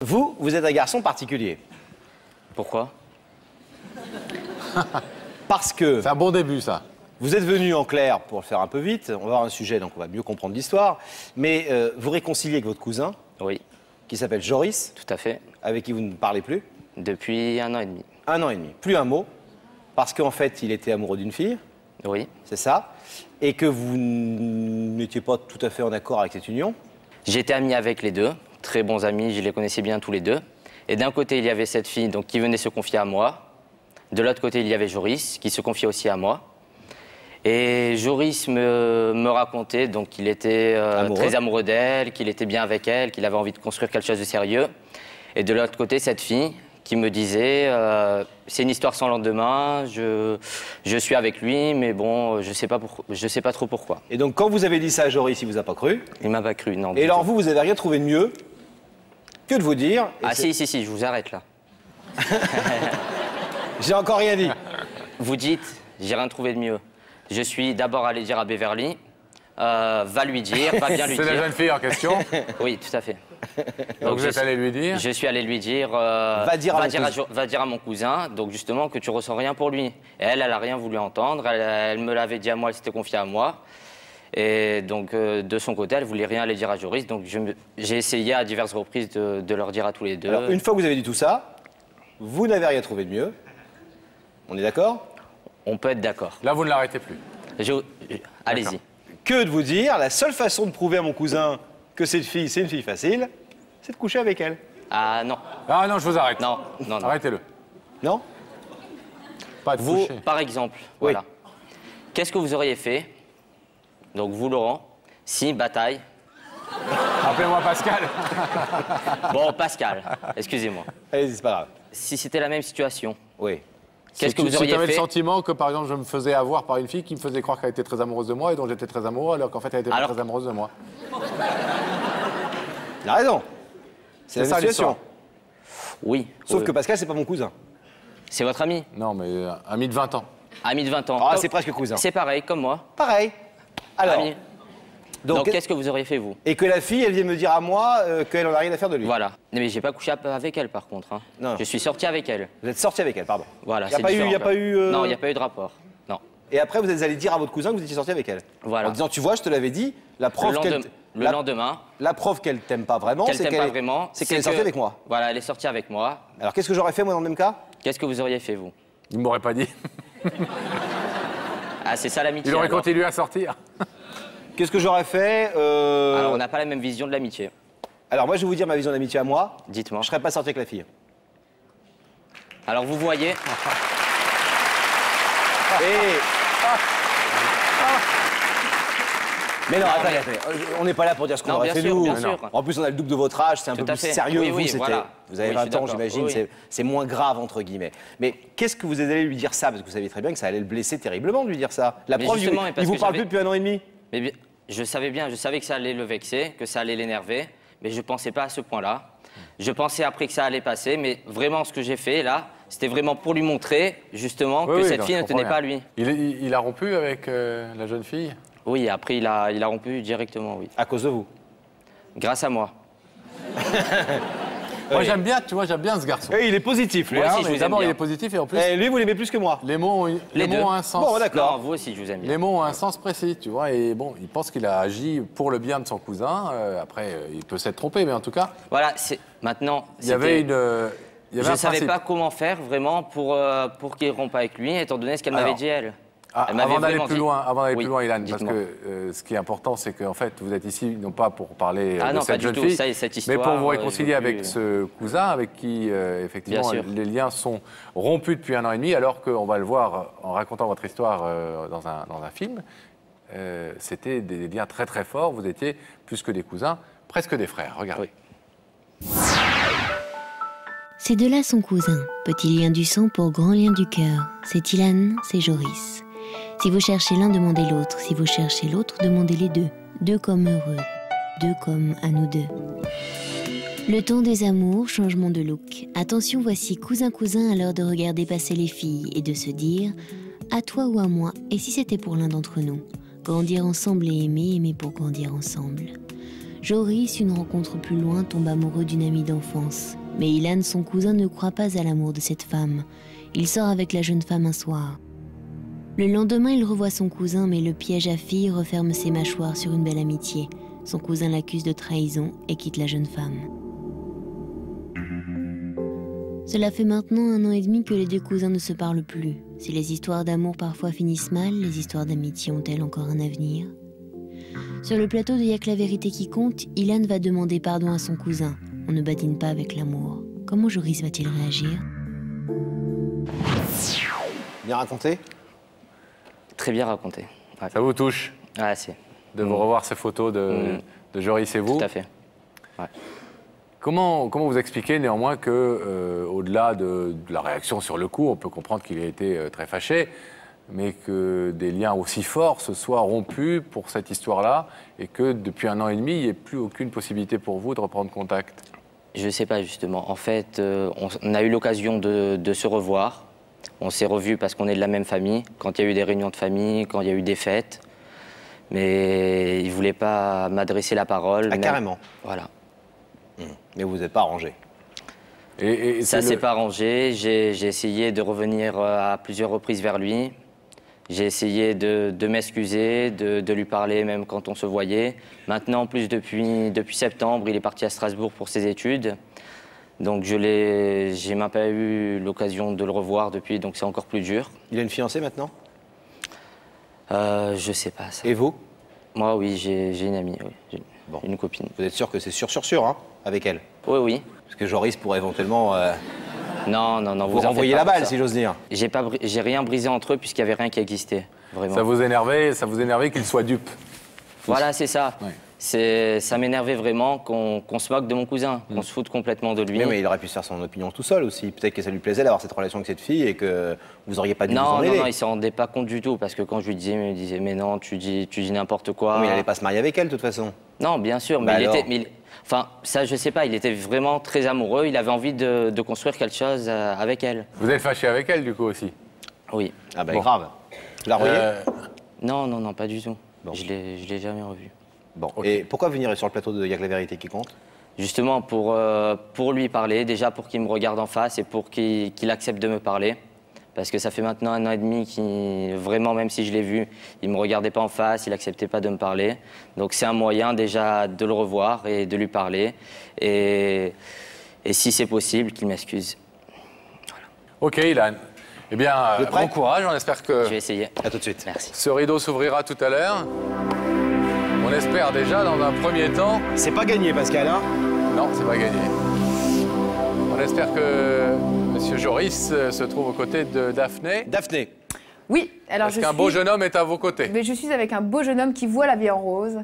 Vous êtes un garçon particulier. Pourquoi? Parce que... C'est un bon début, ça. Vous êtes venu en clair, pour le faire un peu vite, on va avoir un sujet, donc on va mieux comprendre l'histoire, mais vous réconciliez avec votre cousin, Oui, qui s'appelle Joris, tout à fait. avec qui vous ne parlez plus, Depuis 1 an et demi. 1 an et demi, plus un mot, parce qu'en fait, il était amoureux d'une fille, Oui. c'est ça, et que vous n'étiez pas tout à fait en accord avec cette union. J'étais ami avec les deux, très bons amis, je les connaissais bien tous les deux. Et d'un côté, il y avait cette fille donc, qui venait se confier à moi. De l'autre côté, il y avait Joris, qui se confiait aussi à moi. Et Joris me racontait donc qu'il était très amoureux d'elle, qu'il était bien avec elle, qu'il avait envie de construire quelque chose de sérieux. Et de l'autre côté, cette fille qui me disait c'est une histoire sans lendemain, je suis avec lui, mais bon, je sais pas trop pourquoi. Et donc, quand vous avez dit ça à Joris, il vous a pas cru. Il m'a pas cru, non. Et alors, vous avez rien trouvé de mieux que de vous dire... Ah si, je vous arrête là. J'ai encore rien dit. Vous dites, j'ai rien trouvé de mieux. Je suis d'abord allé dire à Beverly, va lui dire, va bien lui dire. C'est la jeune fille en question. Oui, tout à fait. Donc vous êtes allé lui dire. Je suis allé lui dire, va dire à mon cousin, donc justement que tu ressens rien pour lui. Et elle a rien voulu entendre, elle me l'avait dit à moi, elle s'était confiée à moi. Et donc de son côté, elle voulait rien aller dire à Joris, donc j'ai essayé à diverses reprises de leur dire à tous les deux. Alors, une fois que vous avez dit tout ça, vous n'avez rien trouvé de mieux. On est d'accord? On peut être d'accord. Là, vous ne l'arrêtez plus. Allez-y. Que de vous dire, la seule façon de prouver à mon cousin que cette fille, c'est une fille facile, c'est de coucher avec elle. Ah non. Ah non, je vous arrête. Non. Arrêtez-le. Non? Pas de Vous, coucher. par exemple, Oui. voilà. Qu'est-ce que vous auriez fait, donc vous, Laurent, si bataille... Appelez-moi Pascal. Bon, Pascal, excusez-moi. Allez-y, c'est pas grave. Si c'était la même situation, Oui. qu'est-ce que vous Si auriez tu avais fait? le sentiment que, par exemple, je me faisais avoir par une fille qui me faisait croire qu'elle était très amoureuse de moi et dont j'étais très amoureux, alors qu'en fait, elle était pas très amoureuse de moi. Il a raison. C'est la ça, même situation. Oui. Sauf que Pascal, c'est pas mon cousin. C'est votre ami, Non, mais ami de 20 ans. ami de 20 ans. Ah, c'est presque cousin. C'est pareil, comme moi. Pareil. Alors, Ami. Donc qu'est-ce que vous auriez fait, vous? et que la fille, elle vient me dire à moi qu'elle en a rien à faire de lui. Voilà. Mais j'ai pas couché avec elle, par contre. Hein. Non. Je suis sorti avec elle. Vous êtes sorti avec elle, pardon. Voilà, Il n'y a c'est pas eu... différent, y a pas eu Non, il n'y a pas eu de rapport. Non. Et après, vous êtes allé dire à votre cousin que vous étiez sorti avec elle. Voilà. En disant, tu vois, je te l'avais dit, la preuve qu'elle... Le lendemain, La preuve qu'elle t'aime pas vraiment, qu'elle c'est t'aime qu'elle pas est... vraiment, c'est qu'elle est sortie avec moi. Voilà, elle est sortie avec moi. Alors, qu'est-ce que j'aurais fait, moi, dans le même cas? Qu'est-ce que vous auriez fait, vous? Il ne m'aurait pas dit. Ah, c'est ça l'amitié. Il aurait alors. continué à sortir. Qu'est-ce que j'aurais fait Alors, on n'a pas la même vision de l'amitié. Alors, moi, je vais vous dire ma vision d'amitié à moi. Dites-moi. Je serais pas sorti avec la fille. Alors, vous voyez, Mais non, attendez. On n'est pas là pour dire ce qu'on Non, aurait bien fait sûr, nous. bien Non. sûr. En plus, on a le double de votre âge, c'est un Tout peu à plus fait. sérieux. Oui, vous, oui, c'était... voilà. vous avez Oui, je suis 20 ans, d'accord. j'imagine, Oui. c'est moins grave, entre guillemets. Mais qu'est-ce que vous êtes allé lui dire ça? Parce que vous savez très bien que ça allait le blesser terriblement de lui dire ça. La Mais preuve, justement, mais parce il vous que parle j'avais- plus depuis 1 an et demi. mais bien, je savais que ça allait le vexer, que ça allait l'énerver, mais je pensais pas à ce point-là. Je pensais après que ça allait passer, mais vraiment ce que j'ai fait là, c'était vraiment pour lui montrer justement que cette fille ne tenait pas à lui. Il a rompu avec la jeune fille? Oui, après il a rompu directement, oui. À cause de vous. Grâce à moi. Moi, j'aime bien, tu vois, j'aime bien ce garçon. Et il est positif, lui. Moi aussi, hein, je vous aime D'abord, il bien. est positif et en plus, Et lui, vous l'aimez plus que moi. les mots ont un sens. Bon, d'accord. Non, vous aussi, je vous aime bien. Les mots ont un sens précis, tu vois, et bon, il pense qu'il a agi pour le bien de son cousin. Après, il peut s'être trompé, mais en tout cas, Voilà, c'est maintenant. il y avait c'était- une. Il y avait Je un ne savais principe. pas comment faire vraiment pour qu'il rompe avec lui, étant donné ce qu'elle m'avait Alors, dit elle. Ah, Elle m'avait avant d'aller vraiment plus dit- loin, Oui, Ilan, parce dites-moi. que ce qui est important, c'est qu'en fait, vous êtes ici non pas pour parler Ah de non, pas cette du jeune tout. fille, Ça, cette mais pour histoire, vous réconcilier je veux avec plus- ce cousin avec qui, effectivement, Bien sûr. les liens sont rompus depuis 1 an et demi, alors qu'on va le voir en racontant votre histoire dans un film. C'était des liens très très forts. Vous étiez plus que des cousins, presque des frères. Regardez. Ces deux-là sont cousins, petit lien du sang pour grand lien du cœur. C'est Ilan, c'est Joris. Si vous cherchez l'un, demandez l'autre. Si vous cherchez l'autre, demandez les deux. Deux comme heureux, deux comme à nous deux. Le temps des amours, changement de look. Attention, voici cousin à l'heure de regarder passer les filles et de se dire « à toi ou à moi, et si c'était pour l'un d'entre nous ?» Grandir ensemble et aimer, aimer pour grandir ensemble. Joris, une rencontre plus loin, tombe amoureux d'une amie d'enfance. Mais Ilan, son cousin, ne croit pas à l'amour de cette femme. Il sort avec la jeune femme un soir. Le lendemain, il revoit son cousin, mais le piège à fille referme ses mâchoires sur une belle amitié. Son cousin l'accuse de trahison et quitte la jeune femme. Cela fait maintenant 1 an et demi que les 2 cousins ne se parlent plus. Si les histoires d'amour parfois finissent mal, les histoires d'amitié ont-elles encore un avenir ? Sur le plateau de Y'a que la vérité qui compte, Ilan va demander pardon à son cousin. On ne badine pas avec l'amour. Comment Joris va-t-il réagir ? Bien raconté? Très bien raconté. Ouais. Ça vous touche Ah, c'est. de vous revoir ces photos de Joris et vous? Tout à fait. Ouais. Comment vous expliquez néanmoins que, au-delà de la réaction sur le coup, on peut comprendre qu'il a été très fâché, mais que des liens aussi forts se soient rompus pour cette histoire-là et que depuis 1 an et demi, il n'y ait plus aucune possibilité pour vous de reprendre contact? Je ne sais pas justement. En fait, on a eu l'occasion de se revoir. On s'est revus parce qu'on est de la même famille, quand il y a eu des réunions de famille, quand il y a eu des fêtes. Mais il ne voulait pas m'adresser la parole. Ah, même... carrément. Voilà. Mais vous n'êtes pas arrangé. Et Ça ne s'est pas arrangé. J'ai essayé de revenir à plusieurs reprises vers lui. J'ai essayé de m'excuser, de lui parler même quand on se voyait. Maintenant, en plus, depuis septembre, il est parti à Strasbourg pour ses études. Donc j'ai même pas eu l'occasion de le revoir depuis, donc c'est encore plus dur. Il a une fiancée maintenant? Je sais pas ça. Et vous? Moi, oui, j'ai une amie, oui. J'ai Bon. une copine. Vous êtes sûr que c'est sûr, hein, avec elle? Oui, oui. Parce que Joris pourrait éventuellement Non, vous en faites renvoyer pas la pour balle, ça. si j'ose dire. J'ai rien brisé entre eux puisqu'il n'y avait rien qui existait, vraiment. ça vous énervait qu'il soit dupe? Voilà, c'est ça. Ouais. Ça m'énervait vraiment qu'on se moque de mon cousin, qu'on se foute complètement de lui. Mais oui, il aurait pu se faire son opinion tout seul aussi. Peut-être que ça lui plaisait d'avoir cette relation avec cette fille et que vous n'auriez pas dû vous en mêler. Non, il ne s'en rendait pas compte du tout parce que quand je lui disais, il me disait mais non, tu dis n'importe quoi. Mais il n'allait pas se marier avec elle, de toute façon. Non, bien sûr, Bah mais alors enfin, ça, je sais pas, il était vraiment très amoureux, il avait envie de construire quelque chose avec elle. Vous êtes fâché avec elle, du coup, aussi? Oui. Ah ben Bon. grave. Vous la revoyez? Non, pas du tout. Bon. Je l'ai jamais revu. Bon. Ok. Et pourquoi venir sur le plateau de Y'a que la vérité qui compte? Justement, pour lui parler, déjà pour qu'il me regarde en face et pour qu'il accepte de me parler. Parce que ça fait maintenant 1 an et demi qu'il, vraiment, même si je l'ai vu, il ne me regardait pas en face, il n'acceptait pas de me parler. Donc c'est un moyen déjà de le revoir et de lui parler. Et si c'est possible, qu'il m'excuse. Ok, Ilan. Eh bien, Vous êtes prêt? bon courage, on espère que Je vais essayer. À tout de suite. Merci. ce rideau s'ouvrira tout à l'heure. On espère déjà, dans un premier temps... C'est pas gagné, Pascal, hein? Non, c'est pas gagné. On espère que Monsieur Joris se trouve aux côtés de Daphné. Daphné. Oui, alors Est-ce qu'un beau jeune homme est à vos côtés? Mais je suis avec un beau jeune homme qui voit la vie en rose,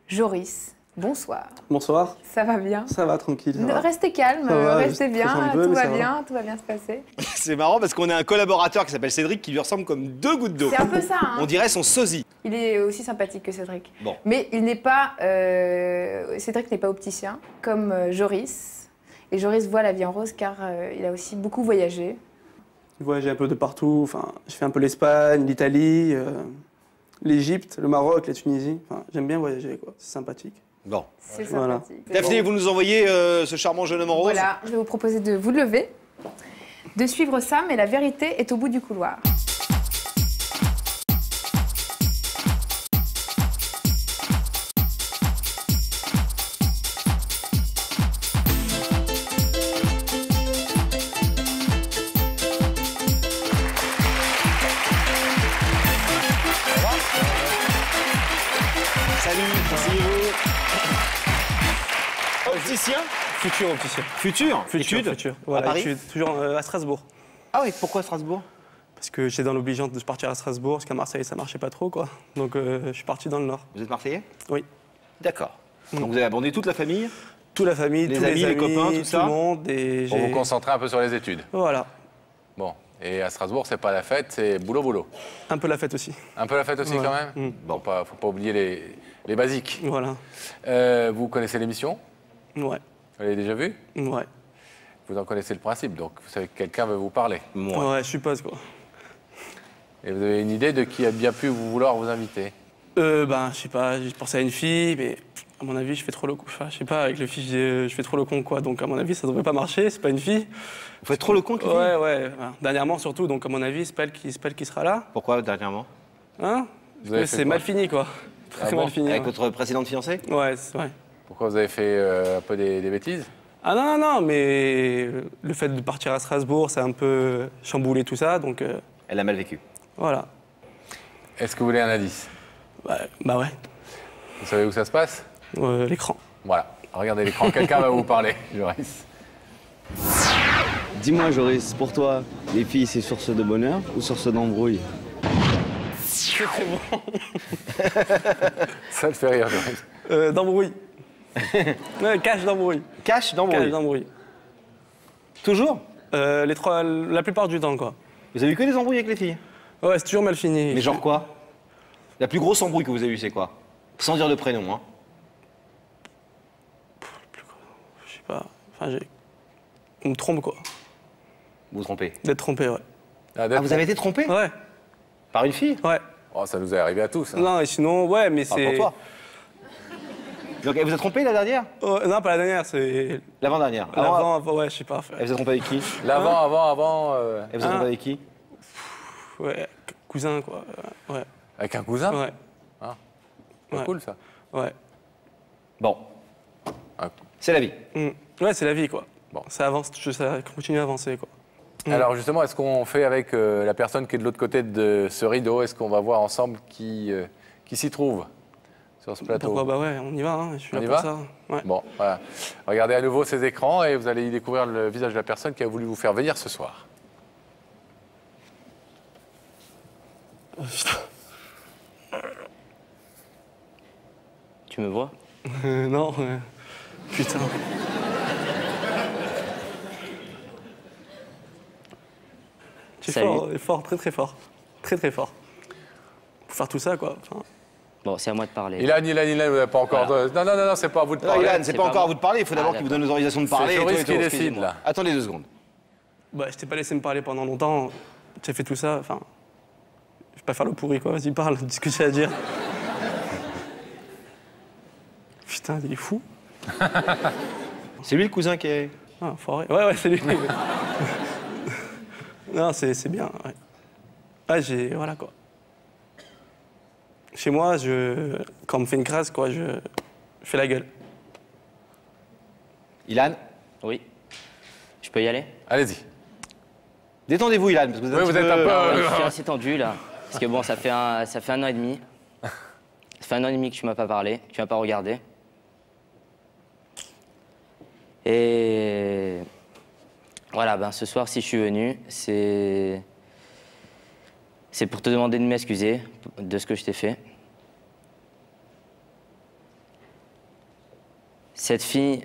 Joris. Bonsoir. Bonsoir, Ça va bien? ça va, tranquille. Ça va. Restez calme, Ça va, restez je bien, stresse un peu, tout mais va ça va. bien, tout va bien se passer. C'est marrant parce qu'on a un collaborateur qui s'appelle Cédric qui lui ressemble comme 2 gouttes d'eau. C'est un peu ça, hein. On dirait son sosie. Il est aussi sympathique que Cédric. Bon. Mais il n'est pas... Cédric n'est pas opticien, comme Joris. Et Joris voit la vie en rose car il a aussi beaucoup voyagé. J'ai voyagé un peu de partout, enfin, j'ai fait un peu l'Espagne, l'Italie, l'Égypte, le Maroc, la Tunisie. Enfin, j'aime bien voyager, quoi, c'est sympathique. Bon. C'est Voilà. sympathique. Daphné, vous nous envoyez ce charmant jeune homme en rose? Voilà, je vais vous proposer de vous lever, de suivre ça, mais la vérité est au bout du couloir. Salut, asseyez-vous. Opticien? Futur opticien. Futur? Futur, Études? futur. À Voilà, Paris? je suis toujours à Strasbourg. Ah oui, pourquoi Strasbourg? Parce que j'étais dans l'obligeante de partir à Strasbourg, parce qu'à Marseille, ça marchait pas trop, quoi. Donc, je suis parti dans le Nord. Vous êtes Marseillais? Oui. D'accord. Donc vous avez abandonné toute la famille? Toute la famille, Les tous amis, les copains, tout ça le monde. Et Pour j'ai- vous concentrer un peu sur les études. Voilà. Bon, et à Strasbourg, c'est pas la fête, c'est boulot. Un peu la fête aussi. Un peu la fête aussi Ouais. quand même? Mm. Bon, faut pas oublier les basiques. Voilà. Vous connaissez l'émission? Ouais. Vous l'avez déjà vue? Ouais. Vous en connaissez le principe, donc vous savez que quelqu'un veut vous parler. Moi. Ouais, je suppose, quoi. Et vous avez une idée de qui a bien pu vouloir vous inviter? Ben, je sais pas, j'ai pensé à une fille, mais À mon avis, je fais trop le con. Enfin, je sais pas, avec les filles, je fais trop le con, quoi. Donc, à mon avis, ça devrait pas marcher. C'est pas une fille. Vous faites trop le con, Kevin? Ouais, ouais. Enfin, dernièrement, surtout. Donc, à mon avis, c'est pas elle qui sera là. Pourquoi, dernièrement? Hein? Vous avez Parce que fait c'est quoi? mal fini, quoi. Très bon mal fini. Avec Ouais, votre précédente fiancée? ouais, c'est vrai. Pourquoi vous avez fait un peu des bêtises? Ah non, non, non, mais le fait de partir à Strasbourg, c'est un peu chamboulé tout ça. Donc, Elle a mal vécu. voilà. Est-ce que vous voulez un indice? Bah ouais. Vous savez où ça se passe? L'écran. Voilà. Regardez l'écran. Quelqu'un va vous parler, Joris. Dis-moi, Joris, pour toi, les filles, c'est source de bonheur ou source d'embrouille? C'est très bon. Ça te fait rire, Joris. D'embrouille. Ouais, cache d'embrouille. Cache d'embrouille. Cache d'embrouille. Toujours? La plupart du temps, quoi. Vous avez eu que des embrouilles avec les filles? Ouais, c'est toujours mal fini. Mais genre quoi? La plus grosse embrouille que vous avez eue, c'est quoi? Sans dire de prénom, hein. Je sais pas. Enfin, on me trompe, quoi. Vous vous trompez. D'être trompé, ouais. Ah, vous avez été trompé? Ouais, Par une fille? ouais. Oh, ça nous est arrivé à tous. Hein. Non, et sinon, ouais, mais Ah, c'est... pour toi. Donc elle vous a trompé la dernière? Non, pas la dernière, c'est... L'avant-dernière. L'avant, ouais, je sais pas. Elle vous a trompé avec qui? L'avant. Elle vous a trompé avec qui? Ouais, cousin, quoi. Ouais, Avec un cousin? ouais, C'est ouais. cool, ça. ouais. Bon, Ah. c'est la vie. Ouais, c'est la vie, quoi. Bon. Ça avance, ça continue à avancer, quoi. Alors justement, est-ce qu'on fait avec la personne qui est de l'autre côté de ce rideau? Est-ce qu'on va voir ensemble qui s'y trouve sur ce plateau? Pourquoi? Bah ouais, on y va, hein. Je suis On là y pour va ça. Ouais. Bon, voilà. Regardez à nouveau ces écrans et vous allez y découvrir le visage de la personne qui a voulu vous faire venir ce soir. Tu me vois? Non, putain. Tu es Salut. fort, fort, très très fort. Très très fort. Pour faire tout ça, quoi. Enfin, Bon, c'est à moi de parler. Ilan, vous n'avez pas encore... Non, c'est pas à vous de Non, parler. Ilan, c'est c'est pas pas encore à moi. vous de parler, il faut d'abord qu'il vous donne l'autorisation de parler. C'est et tout, Joris et tout. qui décide, Excusez-moi. là. Attendez 2 secondes. bah, je t'ai pas laissé me parler pendant longtemps. Tu as fait tout ça, enfin... Je vais pas faire le pourri, quoi. Vas-y, parle, dis ce que tu as à dire. Putain, il est fou. C'est lui le cousin qui est... Ah, forêt. Ouais, c'est lui. Non, c'est bien, ouais. Ah, voilà, quoi. Chez moi, quand on me fait une crasse, quoi, je fais la gueule. Ilan, Oui. Je peux y aller? Allez-y. détendez-vous Ilan, parce que Oui, vous êtes un peu... Je suis assez tendu là. Parce que bon, ça fait un an et demi. Ça fait un an et demi que tu m'as pas parlé, que tu m'as pas regardé. Et voilà, ben ce soir, si je suis venu, c'est pour te demander de m'excuser de ce que je t'ai fait. Cette fille,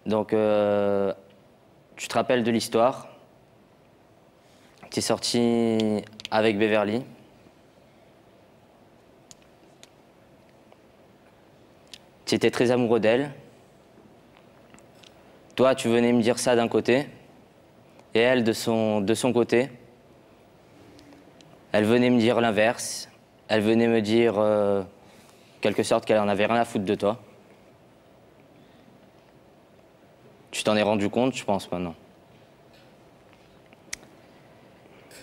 donc, tu te rappelles de l'histoire. Tu es sorti avec Beverly. Tu étais très amoureux d'elle. Toi, tu venais me dire ça d'un côté. Et elle, de son côté, elle venait me dire l'inverse. Elle venait me dire, quelque sorte, qu'elle en avait rien à foutre de toi. Tu t'en es rendu compte, je pense, maintenant.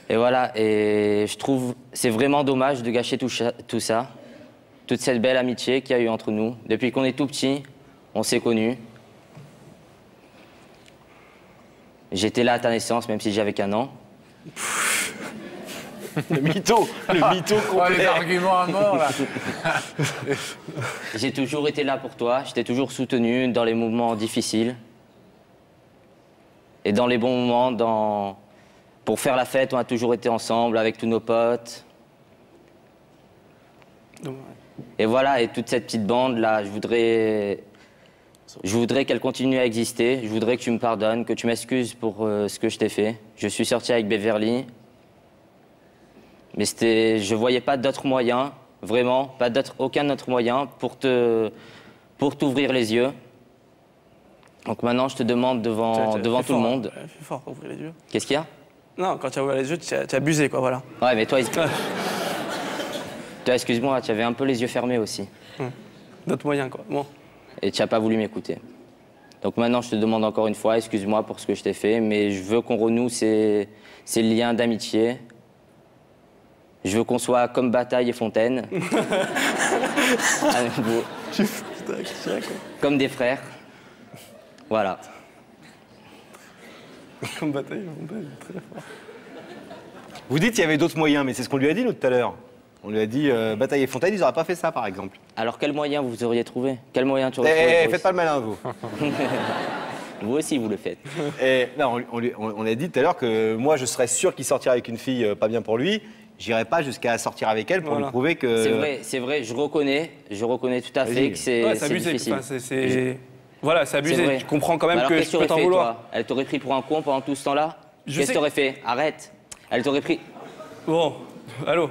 Et voilà, et je trouve c'est vraiment dommage de gâcher tout ça, toute cette belle amitié qu'il y a eu entre nous. Depuis qu'on est tout petit, on s'est connus. J'étais là à ta naissance, même si j'avais qu'un an. Le mytho Oh, les complet. arguments à mort, là. J'ai toujours été là pour toi, je t'ai toujours soutenu dans les moments difficiles. Et dans les bons moments, pour faire la fête, on a toujours été ensemble avec tous nos potes. Et voilà, et toute cette petite bande-là, je voudrais qu'elle continue à exister. Je voudrais que tu me pardonnes, que tu m'excuses pour ce que je t'ai fait. Je suis sorti avec Beverly. Mais je voyais pas d'autre moyen, vraiment, aucun autre moyen pour t'ouvrir les yeux. Donc maintenant, je te demande devant tout le monde. Fais fort pour ouvrir les yeux. Qu'est-ce qu'il y a? Non, quand tu as ouvert les yeux, tu as abusé, quoi, voilà. Ouais, mais toi, toi, excuse-moi, tu avais un peu les yeux fermés aussi. D'autres moyens, quoi. Bon. et tu n'as pas voulu m'écouter. Donc maintenant, je te demande encore une fois, excuse-moi pour ce que je t'ai fait, mais je veux qu'on renoue ces liens d'amitié. Je veux qu'on soit comme Bataille et Fontaine. À nouveau. Comme des frères. Voilà. Comme Bataille et Fontaine, très fort. Vous dites qu'il y avait d'autres moyens, mais c'est ce qu'on lui a dit nous tout à l'heure. On lui a dit Bataille et Fontaine, ils n'auraient pas fait ça par exemple. Alors quel moyen vous auriez trouvé? Quel moyen tu aurais trouvé? Faites pas le malin, vous. Vous aussi, vous le faites. Non, on a dit tout à l'heure que moi, je serais sûr qu'il sortirait avec une fille pas bien pour lui. J'irais pas jusqu'à sortir avec elle pour lui prouver que... C'est vrai, je reconnais tout à fait que c'est difficile. Voilà, c'est abusé. Je comprends quand même alors, que je peux t'en vouloir. Toi, elle t'aurait pris pour un con pendant tout ce temps-là? Qu'est-ce que t'aurais fait? Arrête. Elle t'aurait pris... Bon, allô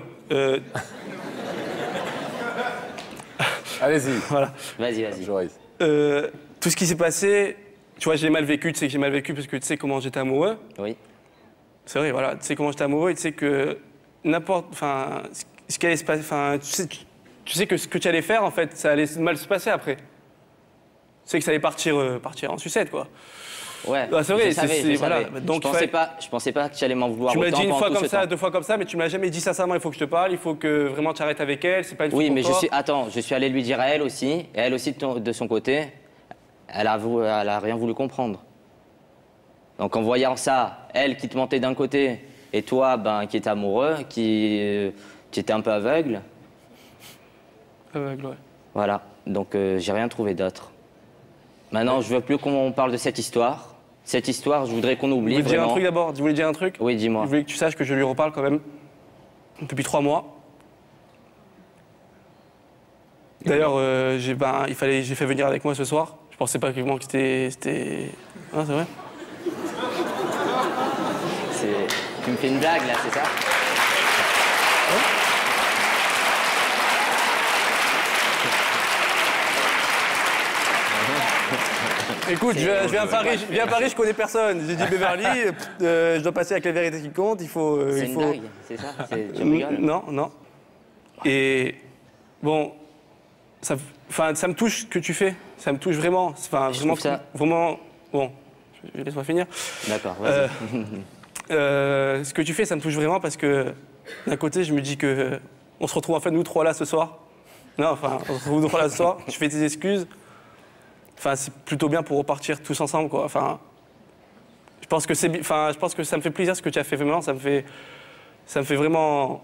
Allez-y. Voilà. Vas-y. Joris. Tout ce qui s'est passé, tu vois, j'ai mal vécu. Tu sais que j'ai mal vécu parce que tu sais comment j'étais amoureux. Oui. C'est vrai, voilà. Tu sais comment j'étais amoureux et tu sais que ce qui allait se passer, tu sais que ce que tu allais faire, en fait, ça allait mal se passer après. Tu sais que ça allait partir en sucette, quoi. Ouais, c'est vrai, je savais. voilà. Donc, je pensais pas que tu allais m'en vouloir. Tu me l'as dit une fois comme ça, temps. 2 fois comme ça, mais tu me l'as jamais dit sincèrement, il faut que je te parle, il faut que vraiment tu arrêtes avec elle, c'est pas une fille Oui, pour mais toi. je suis allé lui dire à elle aussi, et elle aussi de son côté, elle a rien voulu comprendre. Donc en voyant ça, elle qui te mentait d'un côté, et toi, qui étais amoureux, qui était un peu aveugle. Aveugle, ouais. Voilà, donc j'ai rien trouvé d'autre. Maintenant, je veux plus qu'on parle de cette histoire. Cette histoire, je voudrais qu'on oublie. Tu voulais dire un truc d'abord? Tu voulais dire un truc? Oui, dis-moi. Je voulais que tu saches que je lui reparle quand même depuis 3 mois. D'ailleurs, j'ai fait venir avec moi ce soir. Je pensais pas vraiment que c'était... Ah, c'est vrai? Tu me fais une blague, là, c'est ça? Écoute, je viens à Paris, je connais personne. J'ai dit Beverly, je dois passer avec les vérités qui comptent, il faut... C'est une blague, c'est ça? Tu rigoles? Non. Et bon, ça me touche ce que tu fais. Ça me touche vraiment. Enfin, vraiment. Bon, laisse-moi finir. D'accord, vas-y. Ce que tu fais, ça me touche vraiment parce que d'un côté, je me dis que on se retrouve en fait nous 3 là ce soir. Non, enfin, on se retrouve nous 3 là ce soir. Je fais tes excuses. Enfin, c'est plutôt bien pour repartir tous ensemble, quoi. Enfin, je pense que ça me fait plaisir ce que tu as fait vraiment. Ça me fait vraiment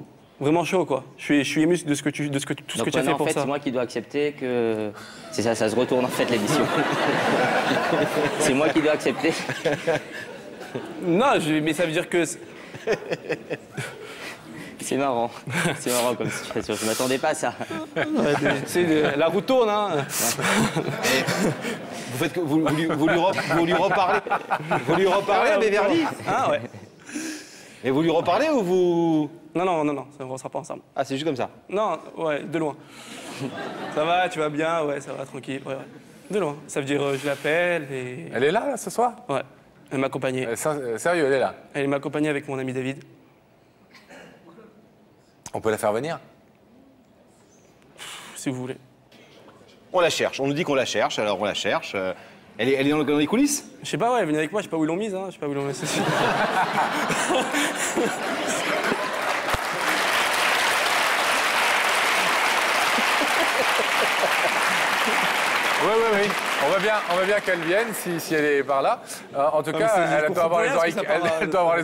chaud, quoi. Je suis ému de tout ce que tu as fait pour ça. C'est moi qui dois accepter que c'est ça se retourne en fait l'émission. C'est moi qui dois accepter. Non, mais ça veut dire que... C'est marrant comme situation, je m'attendais pas à ça. La roue tourne, hein. Vous lui reparlez à Beverly? Ah ouais. Et vous lui reparlez ou vous... Non, ça ne sera pas ensemble. Ah, c'est juste comme ça? Non, ouais, de loin. Ça va, tu vas bien? Ouais, ça va, tranquille. Ouais. De loin. Ça veut dire, je l'appelle et... Elle est là, ce soir? Ouais, elle m'accompagnait. Sérieux, elle est là? Elle m'accompagnait avec mon ami David. On peut la faire venir? Si vous voulez. On la cherche, on nous dit qu'on la cherche, alors on la cherche. Elle est dans les coulisses? Je sais pas, ouais, elle venait avec moi, je sais pas où ils l'ont mise, hein. Je sais pas où ils l'ont laissée. Oui. On va bien qu'elle vienne si elle est par là. En tout cas, elle doit avoir les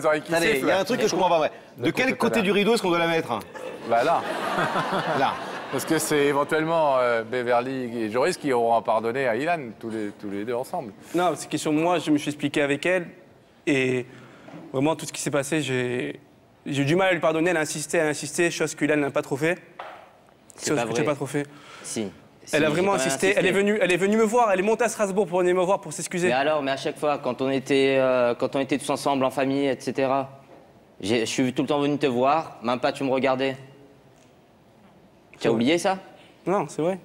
oreilles qui Allez, sifflent. il y a un truc que je comprends pas. Ouais. De quel côté du rideau est-ce qu'on doit la mettre? Bah là. Là. Parce que c'est éventuellement Beverly et Joris qui auront à pardonner à Ilan, tous les deux ensemble. Non, c'est question de moi, je me suis expliqué avec elle. Et vraiment, tout ce qui s'est passé, j'ai eu du mal à lui pardonner. Elle a insisté, chose qu'Ilan n'a pas trop fait. C'est pas vrai. Que tu n'as pas trop fait. Si. Elle a vraiment insisté. Elle est venue me voir. Elle est montée à Strasbourg pour venir me voir pour s'excuser. Mais à chaque fois, quand on était tous ensemble en famille, etc. Je suis tout le temps venu te voir, même pas tu me regardais. Tu as oublié ça? Non, c'est vrai.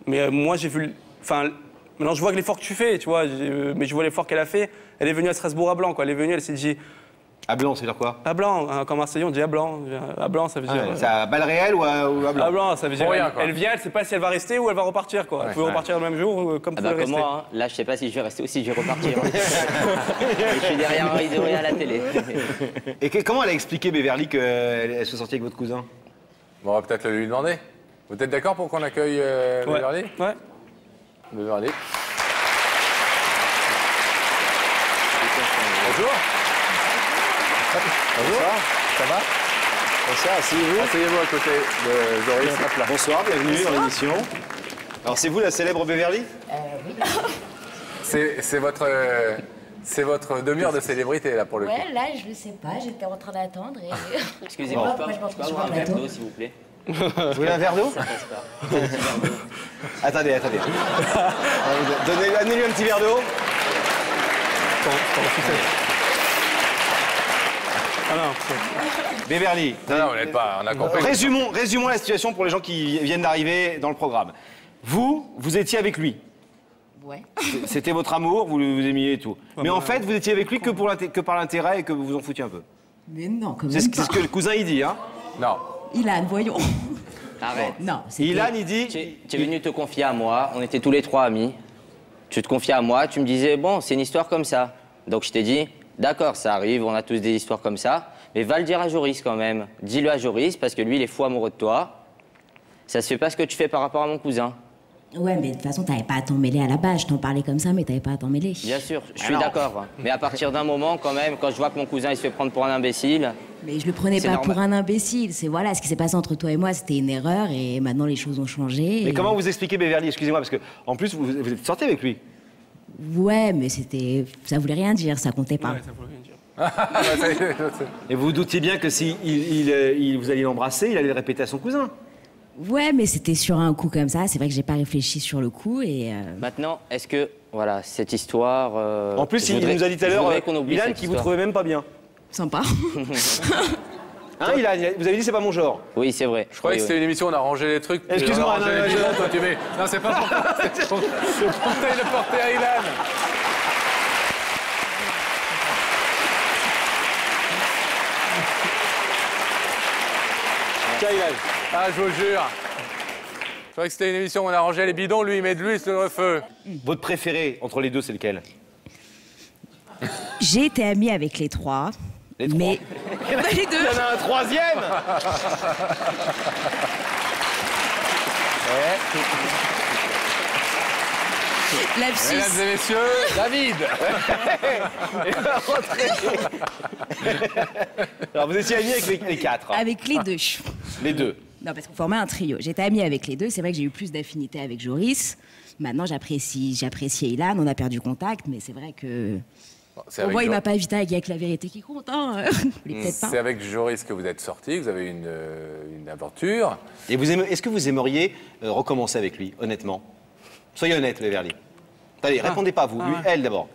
Mais moi, j'ai vu... Enfin, maintenant, je vois que l'effort que tu fais, tu vois. Mais je vois l'effort qu'elle a fait. Elle est venue à Strasbourg à blanc, quoi. Elle est venue, elle s'est dit... À blanc, ça veut dire quoi? À blanc, hein, comme Marseillais, on dit à blanc. À blanc, ça veut dire... C'est à balle réelle ou à blanc? À blanc, ça veut dire... rien, quoi. Elle vient, elle sait pas si elle va rester ou elle va repartir, quoi. Elle peut repartir le même jour, comme Ah pouvait bah comme rester. moi, hein. Là je sais pas si je vais rester ou si je vais repartir. Et je suis derrière un rideau et à la télé. Et comment elle a expliqué, Beverly, qu'elle soit sortie avec votre cousin? Bon, on va peut-être lui demander. Vous êtes d'accord pour qu'on accueille Beverly? Ouais. Beverly. Bonjour. Bonjour. Ça va? Bonsoir, asseyez-vous. Asseyez-vous à côté de Joris. Hop là. Bonsoir, bienvenue dans l'émission. Alors c'est vous la célèbre Beverly? Oui. C'est votre demi-heure de célébrité là pour le coup. Ouais, là, je ne sais pas, j'étais en train d'attendre et... Excusez-moi, Moi, je je pense que peux je avoir un prends verre plateau. d'eau s'il vous plaît? Vous voulez un verre d'eau? Ça passe pas. Attendez. Donnez-lui un petit verre d'eau. Ah non, Beverly, Non, on n'est pas, on a compris. résumons la situation pour les gens qui viennent d'arriver dans le programme. Vous étiez avec lui. Ouais. C'était votre amour, vous aimiez et tout. Mais en fait, vous étiez avec lui que par l'intérêt et que vous vous en foutiez un peu. Mais non, quand C'est même ce pas. que le cousin il dit, hein. Non. Ilan, voyons. Arrête. Non, c'était... Ilan, il dit. Tu es venu te confier à moi, on était tous les trois amis. Tu te confiais à moi, tu me disais, bon, c'est une histoire comme ça. Donc je t'ai dit, d'accord, ça arrive, on a tous des histoires comme ça, mais va le dire à Joris quand même. Dis-le à Joris, parce que lui, il est fou amoureux de toi. Ça se fait pas ce que tu fais par rapport à mon cousin. Ouais, mais de toute façon, t'avais pas à t'en mêler à la base. Je t'en parlais comme ça, mais t'avais pas à t'en mêler. Bien sûr, je suis non. d'accord. Mais à partir d'un moment, quand même, quand je vois que mon cousin, il se fait prendre pour un imbécile... Mais je le prenais C'est pas normal. pour un imbécile. C'est voilà, ce qui s'est passé entre toi et moi, c'était une erreur et maintenant les choses ont changé. Mais et- comment vous expliquez Beverly? Excusez-moi, parce que en plus vous êtes sorti avec lui. Ouais, mais c'était... Ça voulait rien dire, ça comptait pas. ouais, ça voulait rien dire. Ah, bah, ça y est, Et vous vous doutiez bien que si vous alliez l'embrasser, il allait le répéter à son cousin. Ouais, mais c'était sur un coup comme ça. C'est vrai que j'ai pas réfléchi sur le coup et... Maintenant, est-ce que, voilà, cette histoire... En plus, je il voudrais- nous a dit tout à je l'heure, voudrais qu'on oublie Ilan, cette qui vous histoire. trouvait même pas bien. Sympa. Hein, Ilan, vous avez dit c'est pas mon genre. Oui, c'est vrai. Je croyais que c'était une émission où on a rangé les trucs. puis Excuse-moi, on a rangé non, les non, bidons, je- toi, tu mets. Non, c'est pas pour toi. C'est pour le porter à Ilan. Tiens, Ilan. Ah, je vous jure. Je croyais que c'était une émission où on a rangé les bidons, lui il met de l'huile sur le feu. Votre préféré entre les deux, c'est lequel? J'ai été amie avec les trois. Les trois. Mais... Bah, les deux. Il y en a un troisième. Lapsus. Mesdames et messieurs, David. Alors vous étiez amis avec les quatre. Avec les deux. Les deux. Non, parce qu'on formait un trio. J'étais amie avec les deux. C'est vrai que j'ai eu plus d'affinité avec Joris. Maintenant, j'apprécie Ilan. On a perdu contact, mais c'est vrai que... C'est Au avec moins, il Jo- m'a pas invité avec la vérité qui compte. Hein. Peut-être pas. C'est avec Joris que vous êtes sortis, vous avez eu une aventure. Et est-ce que vous aimeriez recommencer avec lui, honnêtement? Soyez honnête, Beverly. Allez, répondez pas vous, lui, elle d'abord.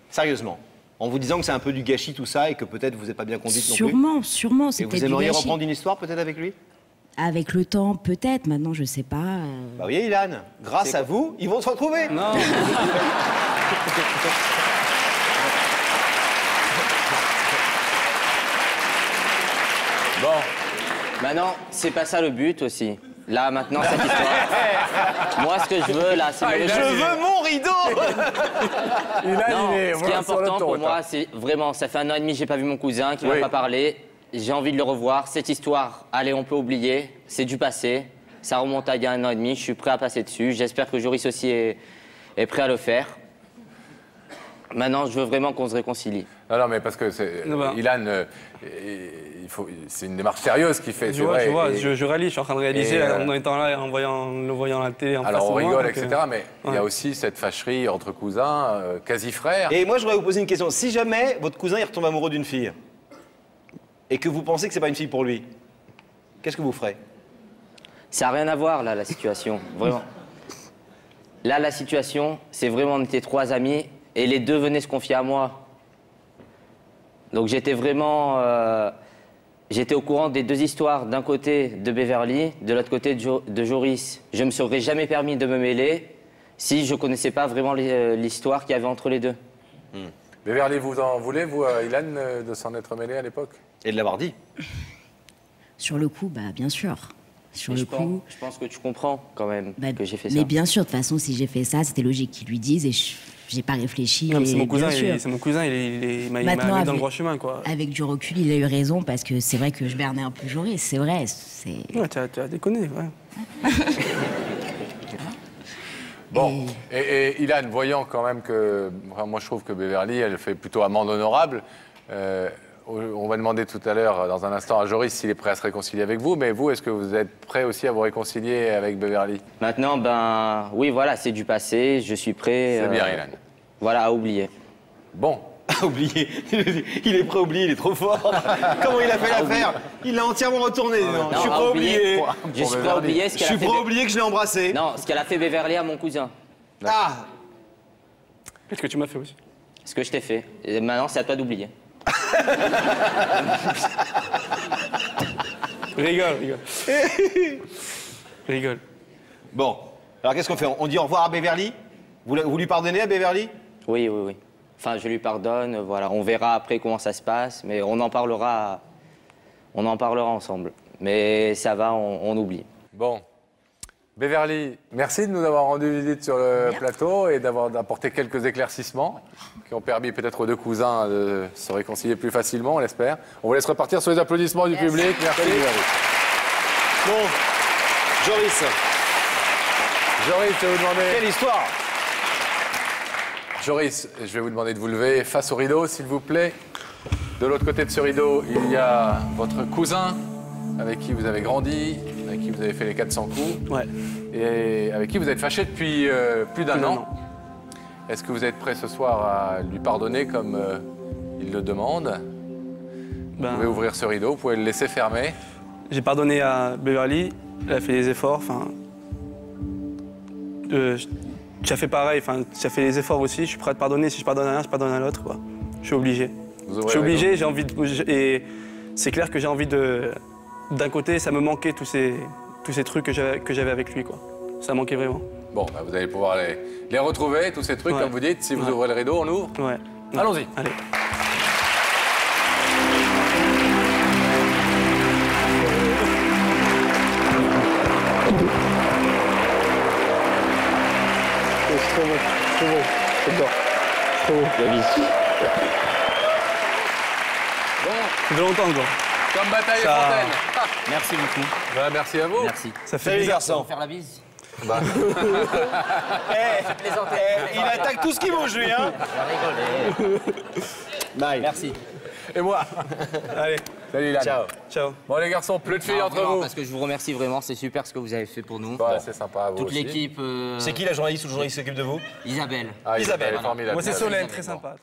Sérieusement. En vous disant que c'est un peu du gâchis tout ça et que peut-être vous n'êtes pas bien conduite non plus. Sûrement, Et c'est vous peut-être du aimeriez gâchis. reprendre une histoire peut-être avec lui? Avec le temps, peut-être. Maintenant, je sais pas. Bah vous voyez, Ilan, grâce à vous, ils vont se retrouver. Non. Bon, Maintenant, c'est pas ça le but aussi. Là, maintenant, cette histoire. Moi, ce que je veux, là, c'est... Ah, me il Je a- lever- veux mon rideau. Non, il est ce qui est voilà, sur le important ton, pour attends. moi, c'est vraiment, ça fait 1 an et demi que j'ai pas vu mon cousin, qui Oui. m'a pas parlé. J'ai envie de le revoir. Cette histoire, allez, on peut oublier. C'est du passé. Ça remonte à il y a 1 an et demi. Je suis prêt à passer dessus. J'espère que Joris aussi est prêt à le faire. Maintenant, je veux vraiment qu'on se réconcilie. non, mais parce que Non, bah. Ilan, c'est une démarche sérieuse qu'il fait, c'est vrai. Je vois, et- je réalise, je suis en train de réaliser et, en étant là, le voyant à la télé en alors face on de moi, rigole, donc, etc. Mais il y a aussi cette fâcherie entre cousins, quasi frères. Et moi, je voudrais vous poser une question. Si jamais votre cousin il retombe amoureux d'une fille et que vous pensez que c'est pas une fille pour lui, qu'est-ce que vous ferez? Ça n'a rien à voir, là, la situation. Vraiment. Là, la situation, c'est vraiment, on était 3 amis et les 2 venaient se confier à moi. Donc j'étais vraiment... j'étais au courant des 2 histoires, d'un côté de Beverly, de l'autre côté de Joris. Je me serais jamais permis de me mêler si je connaissais pas vraiment l'histoire qu'il y avait entre les 2. Beverly, vous en voulez, vous, Ilan, de s'en être mêlé à l'époque? Et de l'avoir dit. Sur le coup, bah bien sûr. Sur Et le je coup. pense que tu comprends quand même Bah, que j'ai fait ça. mais bien sûr, de toute façon, si j'ai fait ça, c'était logique qu'ils lui disent et j'ai pas réfléchi. Non, mais c'est et mon cousin, bien sûr. c'est mon cousin, il m'a mis Maintenant, dans le avec- droit chemin, quoi. Avec du recul, il a eu raison parce que c'est vrai que je bernais un peu Joris, c'est vrai. Ouais, tu as déconné, ouais. Bon, et Ilan, voyant quand même que, enfin, moi je trouve que Beverly, elle fait plutôt amende honorable. On va demander tout à l'heure, dans un instant, à Joris s'il est prêt à se réconcilier avec vous. Mais vous, est-ce que vous êtes prêt aussi à vous réconcilier avec Beverly? Maintenant, ben oui, voilà, c'est du passé, je suis prêt. C'est bien, Ilan. Voilà, à oublier. Bon, Oublié. Il est prêt à oublier, il est trop fort. Comment il a fait l'affaire? Il l'a entièrement retourné. Non, je suis à prêt à oublier. Je suis prêt à oublier ce Je qu'elle suis a fait. prêt à oublier que je l'ai embrassé. Non, ce qu'elle a fait Beverly à mon cousin. Ah, Qu'est-ce que tu m'as fait aussi? Ce que je t'ai fait. Et maintenant, c'est à toi d'oublier. Rigole. Rigole. bon. Alors qu'est-ce qu'on fait? On dit au revoir à Beverly? Vous lui pardonnez à Beverly? Oui. Enfin, je lui pardonne, voilà. On verra après comment ça se passe, mais on en parlera ensemble. Mais ça va, on oublie. bon. Beverly, merci de nous avoir rendu visite sur le plateau et d'avoir apporté quelques éclaircissements qui ont permis peut-être aux deux cousins de se réconcilier plus facilement, on l'espère. On vous laisse repartir sur les applaudissements du public. Merci, Beverly. Bon. Joris, Joris, je vais vous demander... quelle histoire? Joris, je vais vous demander de vous lever face au rideau, s'il vous plaît. De l'autre côté de ce rideau, il y a votre cousin, avec qui vous avez grandi, avec qui vous avez fait les 400 coups, Ouais. et avec qui vous êtes fâché depuis plus d'un an. Est-ce que vous êtes prêt ce soir à lui pardonner comme il le demande? Vous pouvez ouvrir ce rideau, vous pouvez le laisser fermer. J'ai pardonné à Beverly, elle a fait des efforts, enfin... tu as fait pareil, enfin, tu as fait des efforts aussi, je suis prêt à te pardonner, si je pardonne à l'un, je pardonne à l'autre, quoi. Je suis obligé. Vous ouvrez Je suis le rideau. obligé, j'ai envie de... Et c'est clair que j'ai envie de... D'un côté, ça me manquait tous ces trucs que j'avais avec lui, quoi. Ça manquait vraiment. Bon, bah, vous allez pouvoir les retrouver, tous ces trucs, Ouais. comme vous dites. Si vous Ouais. ouvrez le rideau, on ouvre. Ouais. Allons-y. Allez. C'est trop beau, j'adore. Trop beau. La vie. Ça fait longtemps, quoi. Comme Bataille et Ça- Fontaine. Merci beaucoup. Voilà, merci à vous. Merci. Ça fait Salut les bizarre. garçons. Faire la bise. Il attaque tout ce qui bouge lui, hein? Bye. Merci. Et moi. Allez, Salut, Ilan. Ciao. ciao. Bon, les garçons, plus de filles Non, entre vraiment, vous. parce que je vous remercie vraiment, c'est super ce que vous avez fait pour nous. Ouais, c'est sympa à vous Toute aussi. l'équipe. C'est qui la journaliste ou le journaliste qui s'occupe de vous? Isabelle. Ah, Isabelle. elle est formidable. Moi, c'est Isabelle. Solène, très sympa.